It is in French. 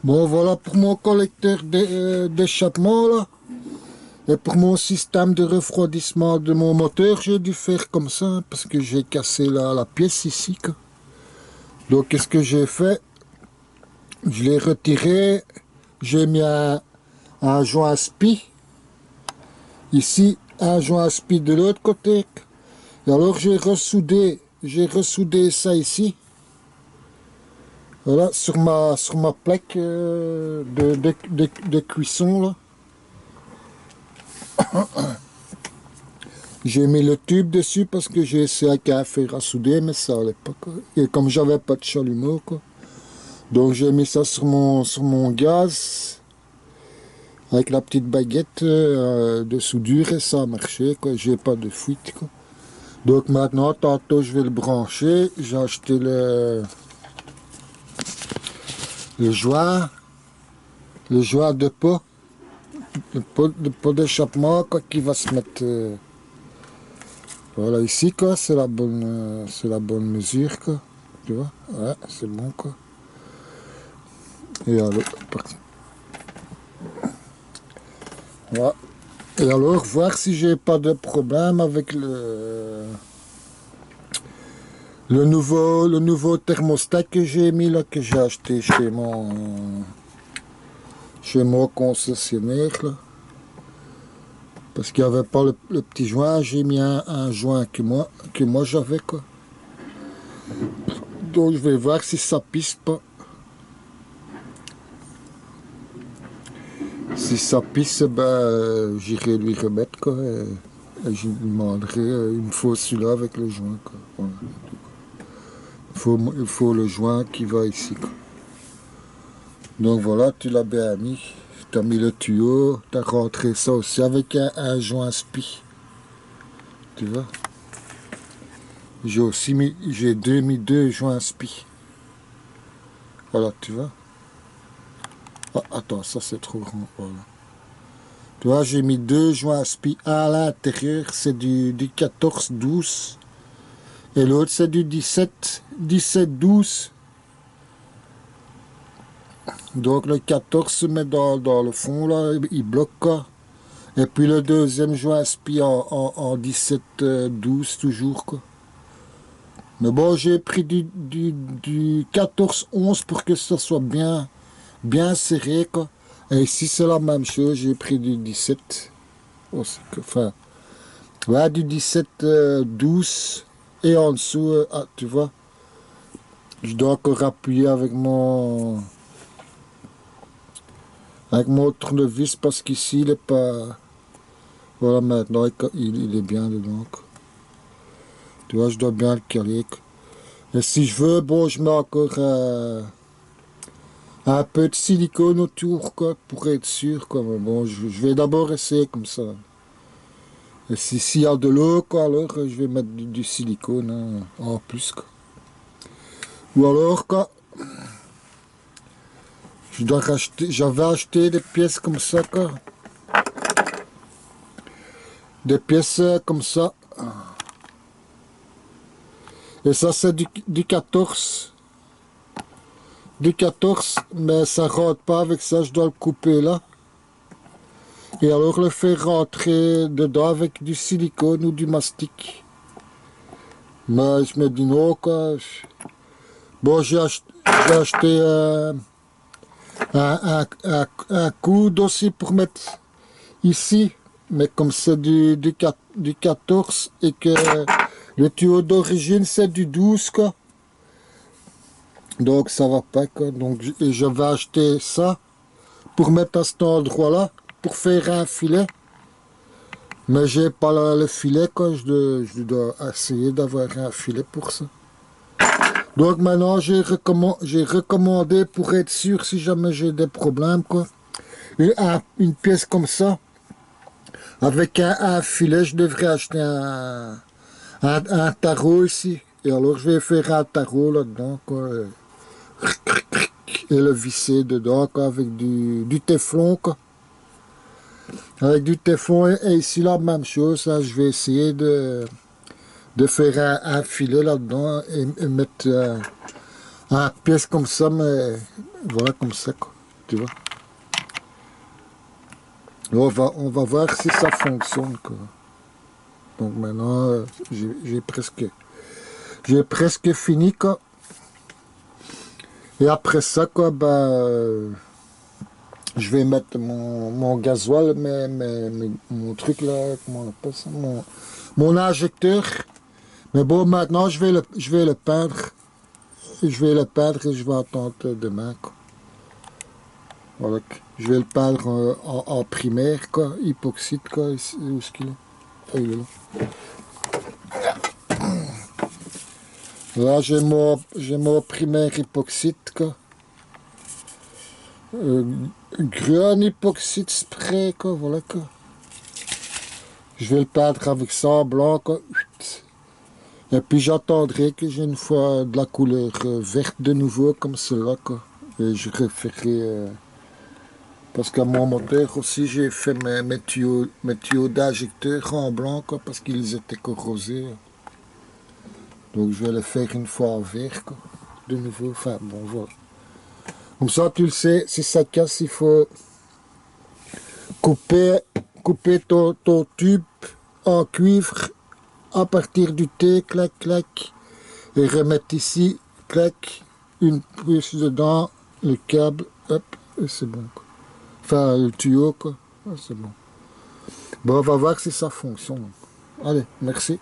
Bon, voilà pour mon collecteur d'échappement, là. Et pour mon système de refroidissement de mon moteur, j'ai dû faire comme ça, hein, parce que j'ai cassé la pièce ici, quoi. Donc, qu'est-ce que j'ai fait? Je l'ai retiré, j'ai mis un joint spi, ici, un joint spi de l'autre côté. Et alors, j'ai ressoudé ça ici. Voilà, sur ma plaque de cuisson, là. J'ai mis le tube dessus parce que j'ai essayé avec un fer à souder, mais ça allait pas, quoi. Et comme j'avais pas de chalumeau, quoi. Donc j'ai mis ça sur mon gaz avec la petite baguette de soudure et ça a marché, quoi. J'ai pas de fuite, quoi. Donc maintenant, tantôt je vais le brancher. J'ai acheté le joint de pot, le pot d'échappement, quoi, qui va se mettre. Voilà, ici, quoi, c'est la bonne mesure, quoi. Tu vois? Ouais, c'est bon, quoi. Et alors, voilà. Et alors, voir si j'ai pas de problème avec le nouveau thermostat que j'ai mis là, que j'ai acheté chez mon concessionnaire, là. Parce qu'il n'y avait pas le petit joint, j'ai mis un joint que moi j'avais, quoi. Donc je vais voir si ça pisse pas. Si ça pisse, ben j'irai lui remettre, quoi. Et je lui demanderai, il me faut celui-là avec le joint, quoi. Voilà. Il faut le joint qui va ici, quoi. Donc voilà, tu l'as bien mis. Tu as mis le tuyau, tu as rentré ça aussi avec un joint spi. Tu vois? J'ai mis deux joints spi. Voilà, tu vois? Ah, attends, ça c'est trop grand. Voilà. Tu vois, j'ai mis deux joints spi. Un à l'intérieur, c'est du 14-12. Et l'autre, c'est du 17-12. Donc le 14 se met dans le fond, là, il bloque, quoi. Et puis le deuxième joint spi en 17-12 toujours, quoi. Mais bon, j'ai pris du 14-11 pour que ça soit bien serré, quoi. Et ici, c'est la même chose, j'ai pris du 17. Enfin, ouais, du 17-12. Et en dessous, ah, tu vois, je dois encore appuyer avec mon tournevis parce qu'ici, il est pas... Voilà, maintenant, il est bien dedans, quoi. Tu vois, je dois bien le caler, quoi. Et si je veux, bon, je mets encore un peu de silicone autour, quoi, pour être sûr, quoi. Mais bon, je vais d'abord essayer comme ça. Et s'il y a de l'eau, quoi, alors je vais mettre du silicone, hein, en plus, quoi. Ou alors, quoi, j'avais acheté des pièces comme ça, quoi. Des pièces comme ça. Et ça, c'est du 14. Du 14, mais ça rentre pas avec ça, je dois le couper là. Et alors le faire rentrer dedans avec du silicone ou du mastic. Mais je me dis non, quoi. Bon, j'ai acheté un coude aussi pour mettre ici. Mais comme c'est du 14 et que le tuyau d'origine c'est du 12, quoi. Donc ça va pas, quoi. Donc je vais acheter ça pour mettre à cet endroit-là, pour faire un filet. Mais j'ai pas le filet, quoi. Je dois essayer d'avoir un filet pour ça. Donc maintenant j'ai recommandé pour être sûr si jamais j'ai des problèmes, quoi. Une pièce comme ça. Avec un filet, je devrais acheter un tarot ici. Et alors je vais faire un tarot là-dedans, quoi. Et le visser dedans, quoi, avec du téflon, quoi. Avec du téflon et ici la même chose, là, je vais essayer de faire un filet là-dedans et mettre un pièce comme ça, mais voilà, comme ça, quoi. Tu vois. On va voir si ça fonctionne, quoi. Donc maintenant, j'ai presque fini, quoi. Et après ça, quoi, je vais mettre mon gasoil, mon truc là, comment on appelle ça, mon injecteur. Mais bon, maintenant, je vais le peindre. Je vais le peindre et je vais attendre demain, quoi. Voilà. Je vais le peindre en primaire, quoi, hypoxyde, quoi. Où est-ce qu'il est? Ah, il est là. Là, j'ai mon primaire hypoxyde, quoi. Grun hypoxyde spray, quoi, voilà, quoi. Je vais le peindre avec ça en blanc, quoi. Et puis j'attendrai que j'ai une fois de la couleur verte de nouveau, comme cela, quoi. Et je referai... parce qu'à mon moteur aussi, j'ai fait mes tuyaux d'injecteur en blanc, quoi, parce qu'ils étaient corrosés. Donc je vais le faire une fois en vert, quoi. De nouveau, enfin, bon, voilà. Comme ça, tu le sais, si ça casse, il faut couper ton tube en cuivre à partir du T, clac, clac, et remettre ici, clac, une puce dedans, le câble, hop, et c'est bon, quoi. Enfin, le tuyau, quoi, c'est bon. Bon, on va voir si ça fonctionne. Allez, merci.